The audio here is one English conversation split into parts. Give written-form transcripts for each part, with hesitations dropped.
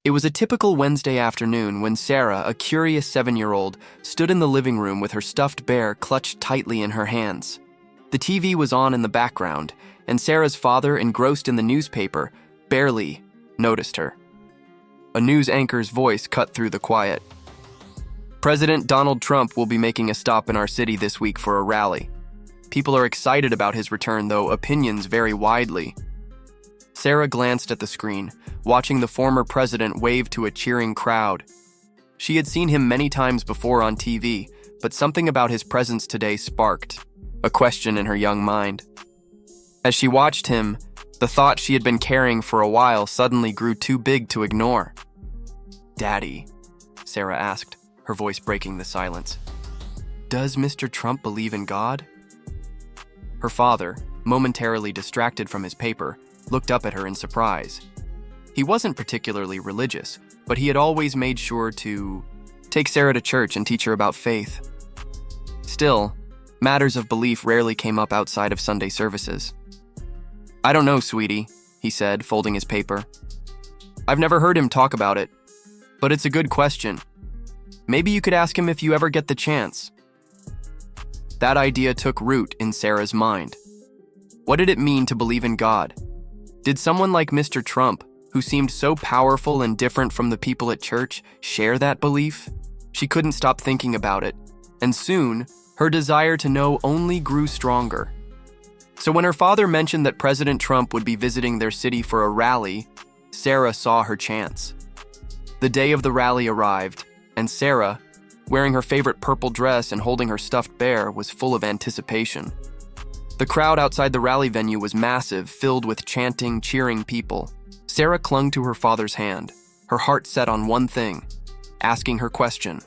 It was a typical Wednesday afternoon when Sarah, a curious 7-year-old, stood in the living room with her stuffed bear clutched tightly in her hands. The TV was on in the background, and Sarah's father, engrossed in the newspaper, barely noticed her. A news anchor's voice cut through the quiet. President Donald Trump will be making a stop in our city this week for a rally. People are excited about his return, though opinions vary widely. Sarah glanced at the screen, watching the former president wave to a cheering crowd. She had seen him many times before on TV, but something about his presence today sparked a question in her young mind. As she watched him, the thought she had been carrying for a while suddenly grew too big to ignore. "Daddy," Sarah asked, her voice breaking the silence, "does Mr. Trump believe in God?" Her father, momentarily distracted from his paper, looked up at her in surprise. He wasn't particularly religious, but he had always made sure to take Sarah to church and teach her about faith. Still, matters of belief rarely came up outside of Sunday services. "I don't know, sweetie," he said, folding his paper. "I've never heard him talk about it, but it's a good question. Maybe you could ask him if you ever get the chance." That idea took root in Sarah's mind. What did it mean to believe in God? Did someone like Mr. Trump, who seemed so powerful and different from the people at church, share that belief? She couldn't stop thinking about it, and soon, her desire to know only grew stronger. So when her father mentioned that President Trump would be visiting their city for a rally, Sarah saw her chance. The day of the rally arrived, and Sarah, wearing her favorite purple dress and holding her stuffed bear, was full of anticipation. The crowd outside the rally venue was massive, filled with chanting, cheering people. Sarah clung to her father's hand, her heart set on one thing, asking her question.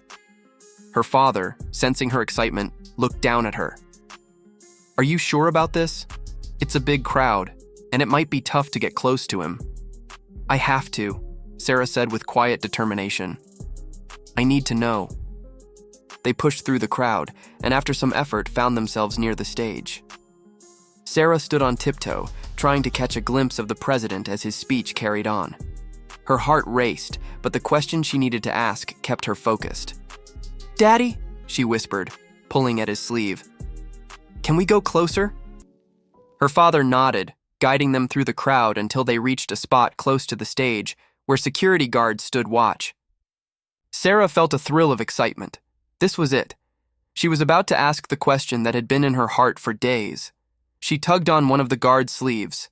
Her father, sensing her excitement, looked down at her. "Are you sure about this? It's a big crowd, and it might be tough to get close to him." "I have to," Sarah said with quiet determination. "I need to know." They pushed through the crowd, and after some effort found themselves near the stage. Sarah stood on tiptoe, trying to catch a glimpse of the president as his speech carried on. Her heart raced, but the question she needed to ask kept her focused. "Daddy," she whispered, pulling at his sleeve. "Can we go closer?" Her father nodded, guiding them through the crowd until they reached a spot close to the stage where security guards stood watch. Sarah felt a thrill of excitement. This was it. She was about to ask the question that had been in her heart for days. She tugged on one of the guard's sleeves.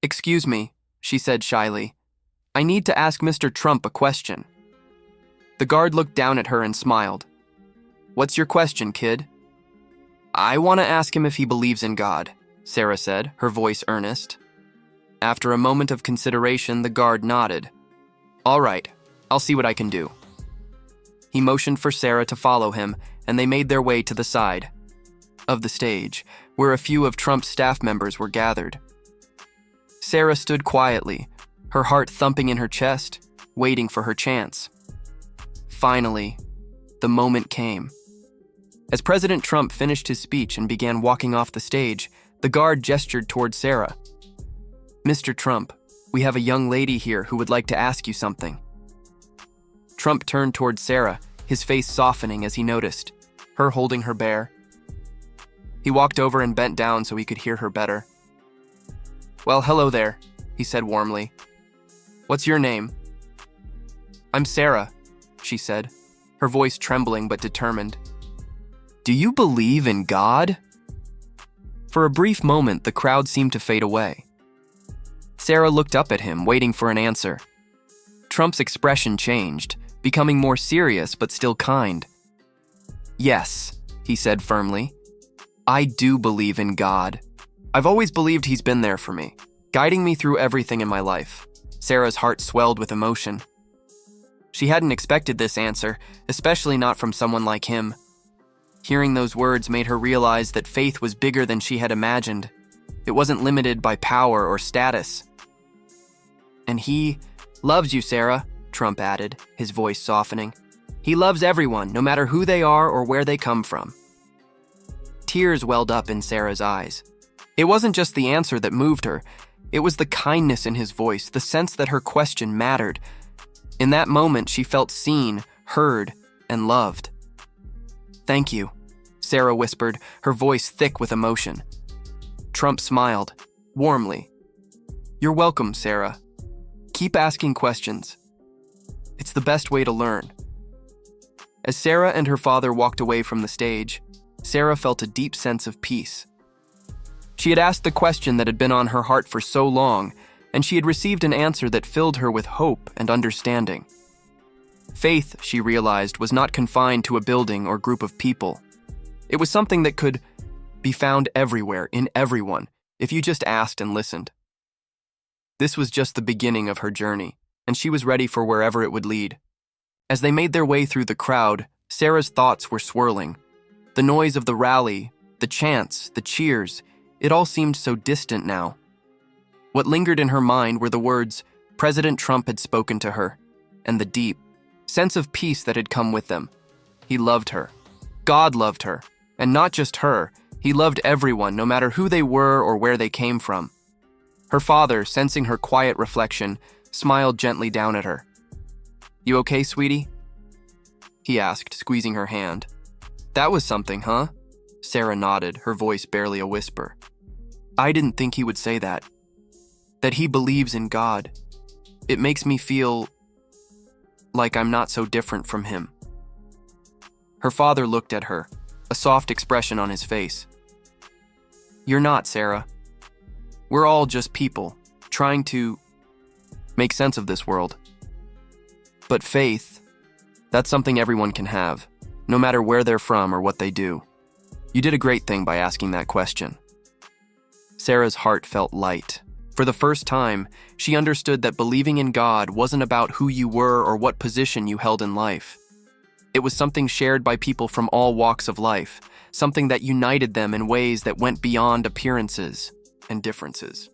"Excuse me," she said shyly. "I need to ask Mr. Trump a question." The guard looked down at her and smiled. "What's your question, kid?" "I want to ask him if he believes in God," Sarah said, her voice earnest. After a moment of consideration, the guard nodded. "All right, I'll see what I can do." He motioned for Sarah to follow him, and they made their way to the side of the stage, where a few of Trump's staff members were gathered. Sarah stood quietly, her heart thumping in her chest, waiting for her chance. Finally, the moment came. As President Trump finished his speech and began walking off the stage, the guard gestured toward Sarah. "Mr. Trump, we have a young lady here who would like to ask you something." Trump turned toward Sarah, his face softening as he noticed her holding her bear. He walked over and bent down so he could hear her better. "Well, hello there," he said warmly. "What's your name?" "I'm Sarah," she said, her voice trembling but determined. "Do you believe in God?" For a brief moment, the crowd seemed to fade away. Sarah looked up at him, waiting for an answer. Trump's expression changed, becoming more serious but still kind. "Yes," he said firmly. "I do believe in God. I've always believed he's been there for me, guiding me through everything in my life." Sarah's heart swelled with emotion. She hadn't expected this answer, especially not from someone like him. Hearing those words made her realize that faith was bigger than she had imagined. It wasn't limited by power or status. "And he loves you, Sarah," Trump added, his voice softening. "He loves everyone, no matter who they are or where they come from." Tears welled up in Sarah's eyes. It wasn't just the answer that moved her. It was the kindness in his voice, the sense that her question mattered. In that moment, she felt seen, heard, and loved. "Thank you," Sarah whispered, her voice thick with emotion. Trump smiled, warmly. "You're welcome, Sarah. Keep asking questions. It's the best way to learn." As Sarah and her father walked away from the stage, Sarah felt a deep sense of peace. She had asked the question that had been on her heart for so long, and she had received an answer that filled her with hope and understanding. Faith, she realized, was not confined to a building or group of people. It was something that could be found everywhere, in everyone, if you just asked and listened. This was just the beginning of her journey, and she was ready for wherever it would lead. As they made their way through the crowd, Sarah's thoughts were swirling. The noise of the rally, the chants, the cheers, it all seemed so distant now. What lingered in her mind were the words President Trump had spoken to her, and the deep sense of peace that had come with them. He loved her. God loved her. And not just her, he loved everyone, no matter who they were or where they came from. Her father, sensing her quiet reflection, smiled gently down at her. "You okay, sweetie?" he asked, squeezing her hand. "That was something, huh?" Sarah nodded, her voice barely a whisper. "I didn't think he would say that. That he believes in God. It makes me feel like I'm not so different from him." Her father looked at her, a soft expression on his face. "You're not, Sarah. We're all just people, trying to make sense of this world. But faith, that's something everyone can have, no matter where they're from or what they do. You did a great thing by asking that question." Sarah's heart felt light. For the first time, she understood that believing in God wasn't about who you were or what position you held in life. It was something shared by people from all walks of life, something that united them in ways that went beyond appearances and differences.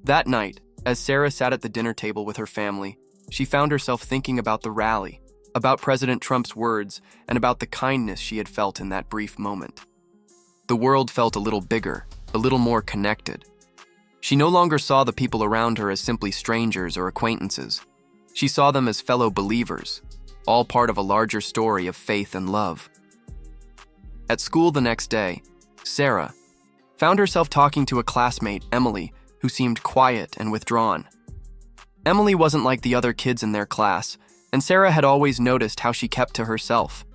That night, as Sarah sat at the dinner table with her family, she found herself thinking about the rally, about President Trump's words, and about the kindness she had felt in that brief moment. The world felt a little bigger, a little more connected. She no longer saw the people around her as simply strangers or acquaintances. She saw them as fellow believers, all part of a larger story of faith and love. At school the next day, Sarah found herself talking to a classmate, Emily, who seemed quiet and withdrawn. Emily wasn't like the other kids in their class, and Sarah had always noticed how she kept to herself.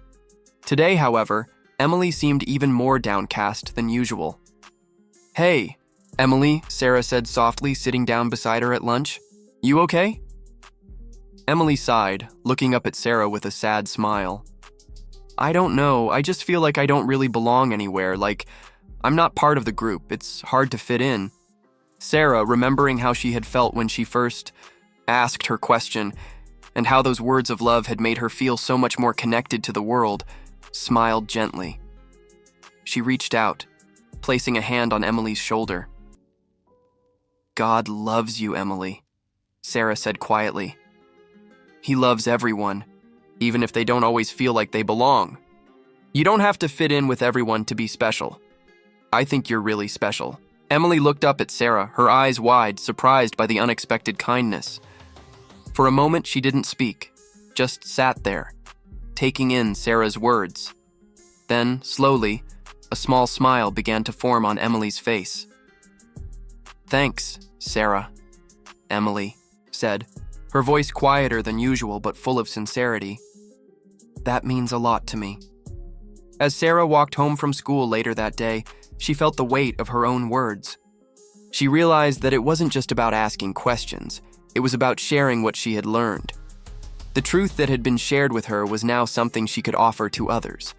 Today, however, Emily seemed even more downcast than usual. "Hey, Emily," Sarah said softly, sitting down beside her at lunch. "You okay?" Emily sighed, looking up at Sarah with a sad smile. "I don't know, I just feel like I don't really belong anywhere, like I'm not part of the group, it's hard to fit in." Sarah, remembering how she had felt when she first asked her question, and how those words of love had made her feel so much more connected to the world, smiled gently. She reached out, placing a hand on Emily's shoulder. "God loves you, Emily," Sarah said quietly. "He loves everyone, even if they don't always feel like they belong. You don't have to fit in with everyone to be special. I think you're really special." Emily looked up at Sarah, her eyes wide, surprised by the unexpected kindness. For a moment, she didn't speak, just sat there, taking in Sarah's words. Then, slowly, a small smile began to form on Emily's face. "Thanks, Sarah," Emily said, her voice quieter than usual but full of sincerity. "That means a lot to me." As Sarah walked home from school later that day, she felt the weight of her own words. She realized that it wasn't just about asking questions, it was about sharing what she had learned. The truth that had been shared with her was now something she could offer to others.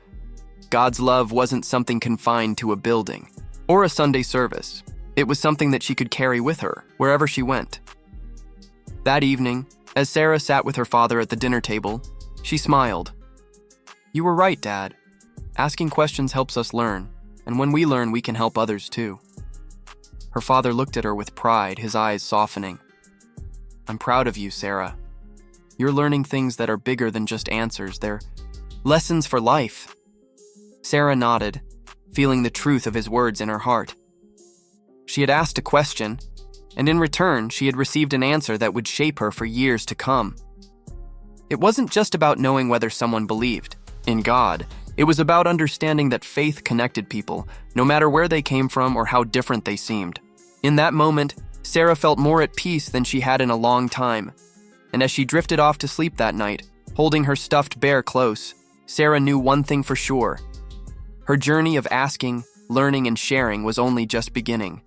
God's love wasn't something confined to a building or a Sunday service. It was something that she could carry with her wherever she went. That evening, as Sarah sat with her father at the dinner table, she smiled. "You were right, Dad. Asking questions helps us learn, and when we learn, we can help others too." Her father looked at her with pride, his eyes softening. "I'm proud of you, Sarah. You're learning things that are bigger than just answers. They're lessons for life." Sarah nodded, feeling the truth of his words in her heart. She had asked a question, and in return, she had received an answer that would shape her for years to come. It wasn't just about knowing whether someone believed in God. It was about understanding that faith connected people, no matter where they came from or how different they seemed. In that moment, Sarah felt more at peace than she had in a long time. And as she drifted off to sleep that night, holding her stuffed bear close, Sarah knew one thing for sure. Her journey of asking, learning, and sharing was only just beginning.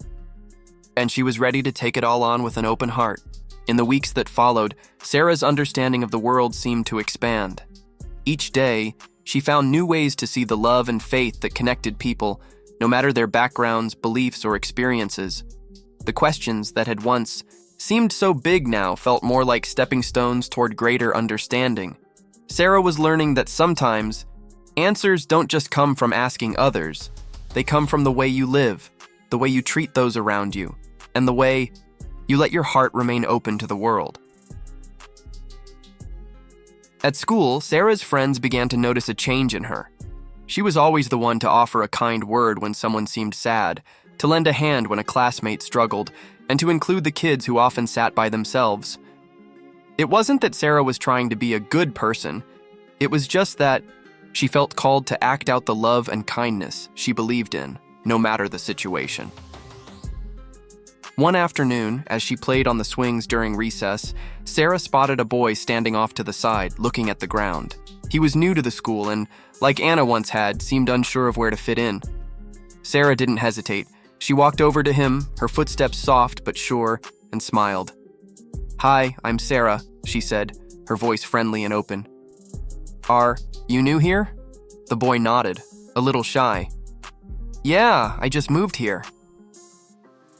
And she was ready to take it all on with an open heart. In the weeks that followed, Sarah's understanding of the world seemed to expand. Each day, she found new ways to see the love and faith that connected people, no matter their backgrounds, beliefs, or experiences. The questions that had once seemed so big now felt more like stepping stones toward greater understanding. Sarah was learning that sometimes answers don't just come from asking others. They come from the way you live, the way you treat those around you, and the way you let your heart remain open to the world. At school, Sarah's friends began to notice a change in her. She was always the one to offer a kind word when someone seemed sad, to lend a hand when a classmate struggled, and to include the kids who often sat by themselves. It wasn't that Sarah was trying to be a good person. It was just that she felt called to act out the love and kindness she believed in, no matter the situation. One afternoon, as she played on the swings during recess, Sarah spotted a boy standing off to the side, looking at the ground. He was new to the school and, like Anna once had, seemed unsure of where to fit in. Sarah didn't hesitate. She walked over to him, her footsteps soft but sure, and smiled. "Hi, I'm Sarah," she said, her voice friendly and open. "Are you new here?" The boy nodded, a little shy. "Yeah, I just moved here."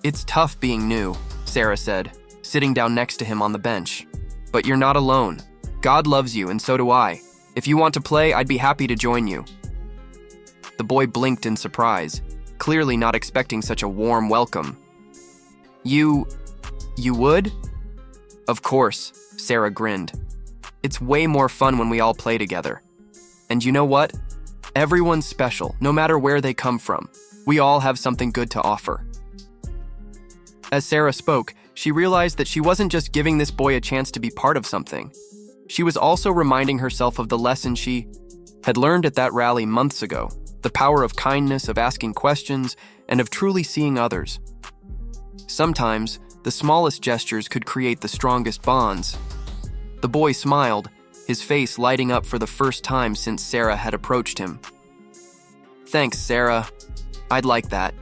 "It's tough being new," Sarah said, sitting down next to him on the bench. "But you're not alone. God loves you, and so do I. If you want to play, I'd be happy to join you." The boy blinked in surprise, clearly not expecting such a warm welcome. You would?" "Of course," Sarah grinned. "It's way more fun when we all play together. And you know what? Everyone's special, no matter where they come from. We all have something good to offer." As Sarah spoke, she realized that she wasn't just giving this boy a chance to be part of something. She was also reminding herself of the lesson she had learned at that rally months ago, the power of kindness, of asking questions, and of truly seeing others. Sometimes, the smallest gestures could create the strongest bonds. The boy smiled, his face lighting up for the first time since Sarah had approached him. "Thanks, Sarah. I'd like that."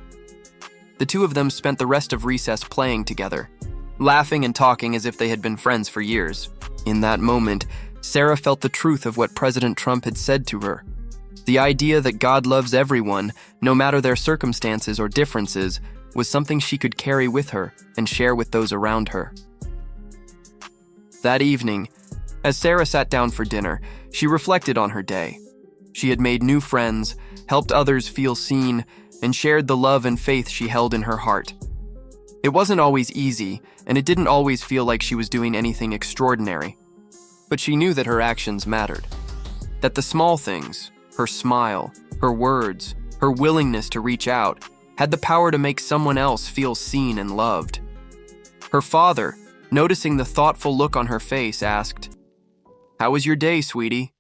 The two of them spent the rest of recess playing together, laughing and talking as if they had been friends for years. In that moment, Sarah felt the truth of what President Trump had said to her. The idea that God loves everyone, no matter their circumstances or differences, was something she could carry with her and share with those around her. That evening, as Sarah sat down for dinner, she reflected on her day. She had made new friends, helped others feel seen, and shared the love and faith she held in her heart. It wasn't always easy, and it didn't always feel like she was doing anything extraordinary. But she knew that her actions mattered. That the small things, her smile, her words, her willingness to reach out, had the power to make someone else feel seen and loved. Her father, noticing the thoughtful look on her face, asked, "How was your day, sweetie?"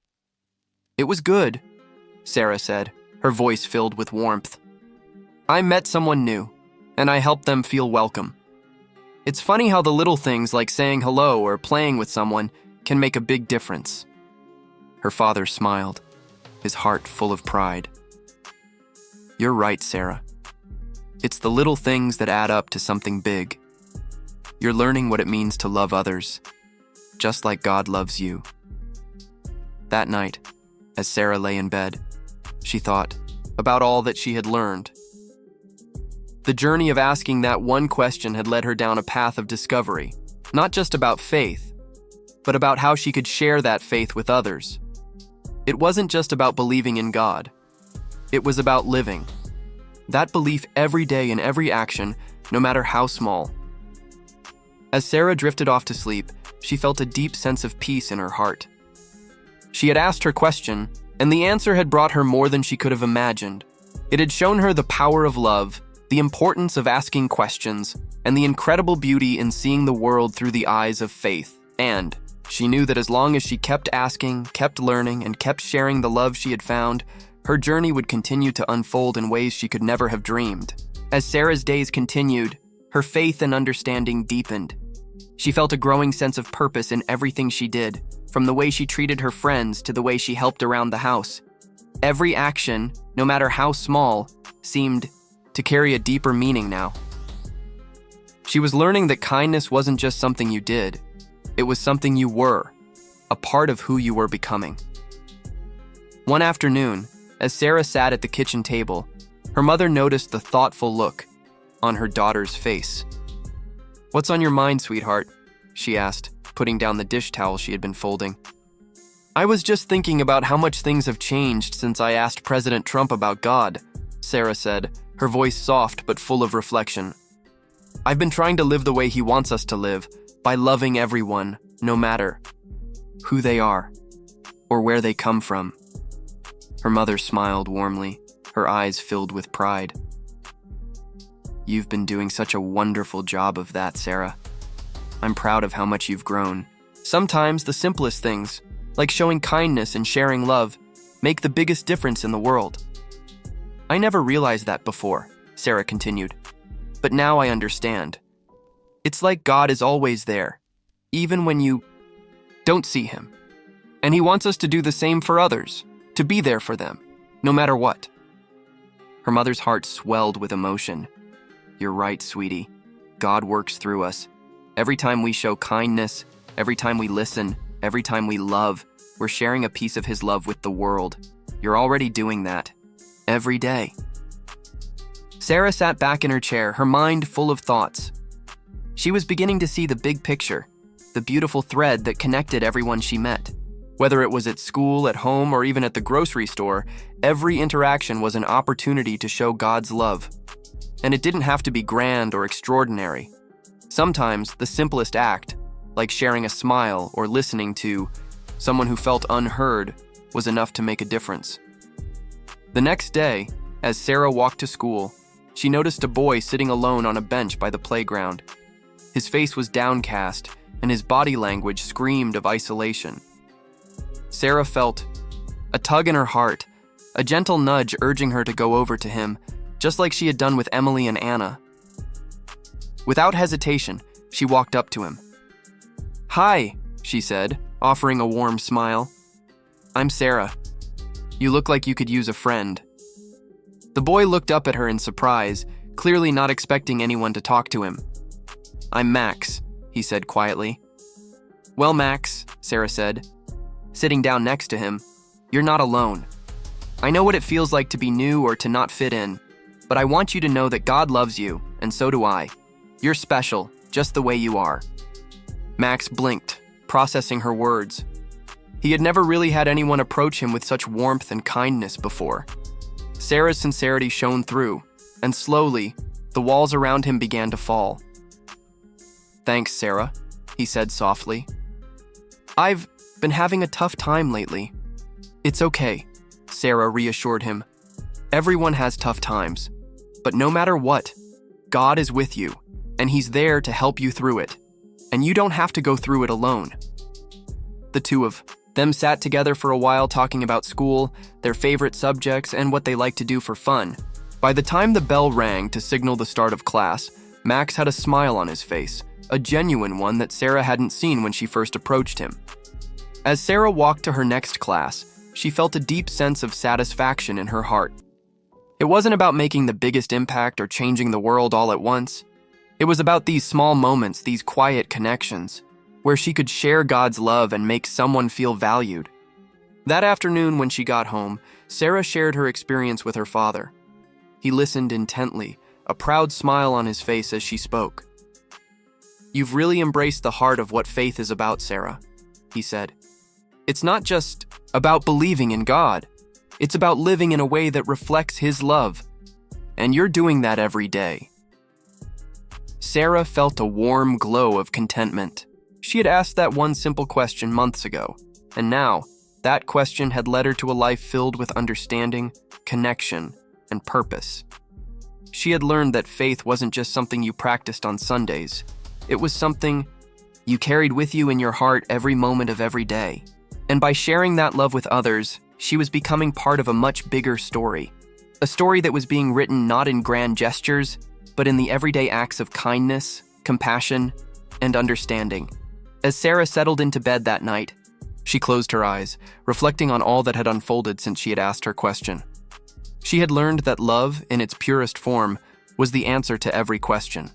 "It was good," Sarah said, her voice filled with warmth. "I met someone new, and I helped them feel welcome." It's funny how the little things like saying hello or playing with someone can make a big difference. Her father smiled, his heart full of pride. "You're right, Sarah. It's the little things that add up to something big. You're learning what it means to love others, just like God loves you." That night, as Sarah lay in bed, she thought about all that she had learned. The journey of asking that one question had led her down a path of discovery, not just about faith, but about how she could share that faith with others. It wasn't just about believing in God. It was about living that belief every day in every action, no matter how small. As Sarah drifted off to sleep, she felt a deep sense of peace in her heart. She had asked her question, and the answer had brought her more than she could have imagined. It had shown her the power of love, the importance of asking questions, and the incredible beauty in seeing the world through the eyes of faith. And, She knew that as long as she kept asking, kept learning, and kept sharing the love she had found, her journey would continue to unfold in ways she could never have dreamed. As Sarah's days continued, her faith and understanding deepened. She felt a growing sense of purpose in everything she did, from the way she treated her friends to the way she helped around the house. Every action, no matter how small, seemed to carry a deeper meaning now. She was learning that kindness wasn't just something you did, it was something you were, a part of who you were becoming. One afternoon, as Sarah sat at the kitchen table, her mother noticed the thoughtful look on her daughter's face. "What's on your mind, sweetheart?" she asked, putting down the dish towel she had been folding. "I was just thinking about how much things have changed since I asked President Trump about God," Sarah said, her voice soft but full of reflection. "I've been trying to live the way he wants us to live, by loving everyone, no matter who they are or where they come from." Her mother smiled warmly, her eyes filled with pride. "You've been doing such a wonderful job of that, Sarah. I'm proud of how much you've grown. Sometimes the simplest things, like showing kindness and sharing love, make the biggest difference in the world." "I never realized that before," Sarah continued. "But now I understand. It's like God is always there, even when you don't see him. And he wants us to do the same for others, to be there for them, no matter what." Her mother's heart swelled with emotion. "You're right, sweetie. God works through us. Every time we show kindness, every time we listen, every time we love, we're sharing a piece of his love with the world. You're already doing that. Every day." Sarah sat back in her chair, her mind full of thoughts. She was beginning to see the big picture, the beautiful thread that connected everyone she met. Whether it was at school, at home, or even at the grocery store, every interaction was an opportunity to show God's love. And it didn't have to be grand or extraordinary. Sometimes the simplest act, like sharing a smile or listening to someone who felt unheard, was enough to make a difference. The next day, as Sarah walked to school, she noticed a boy sitting alone on a bench by the playground. His face was downcast, and his body language screamed of isolation. Sarah felt a tug in her heart, a gentle nudge urging her to go over to him, just like she had done with Emily and Anna. Without hesitation, she walked up to him. "Hi," she said, offering a warm smile. "I'm Sarah. You look like you could use a friend." The boy looked up at her in surprise, clearly not expecting anyone to talk to him. "I'm Max," he said quietly. "Well, Max," Sarah said, sitting down next to him, "you're not alone. I know what it feels like to be new or to not fit in, but I want you to know that God loves you, and so do I. You're special, just the way you are." Max blinked, processing her words. He had never really had anyone approach him with such warmth and kindness before. Sarah's sincerity shone through, and slowly, the walls around him began to fall. "Thanks, Sarah," he said softly. "I've been having a tough time lately." "It's okay," Sarah reassured him. "Everyone has tough times, but no matter what, God is with you, and he's there to help you through it, and you don't have to go through it alone." The two of them sat together for a while talking about school, their favorite subjects, and what they liked to do for fun. By the time the bell rang to signal the start of class, Max had a smile on his face, a genuine one that Sarah hadn't seen when she first approached him. As Sarah walked to her next class, she felt a deep sense of satisfaction in her heart. It wasn't about making the biggest impact or changing the world all at once. It was about these small moments, these quiet connections, where she could share God's love and make someone feel valued. That afternoon when she got home, Sarah shared her experience with her father. He listened intently, a proud smile on his face as she spoke. "You've really embraced the heart of what faith is about, Sarah," he said. "It's not just about believing in God. It's about living in a way that reflects his love. And you're doing that every day." Sarah felt a warm glow of contentment. She had asked that one simple question months ago, and now, that question had led her to a life filled with understanding, connection, and purpose. She had learned that faith wasn't just something you practiced on Sundays. It was something you carried with you in your heart every moment of every day. And by sharing that love with others, she was becoming part of a much bigger story. A story that was being written not in grand gestures, but in the everyday acts of kindness, compassion, and understanding. As Sarah settled into bed that night, she closed her eyes, reflecting on all that had unfolded since she had asked her question. She had learned that love, in its purest form, was the answer to every question.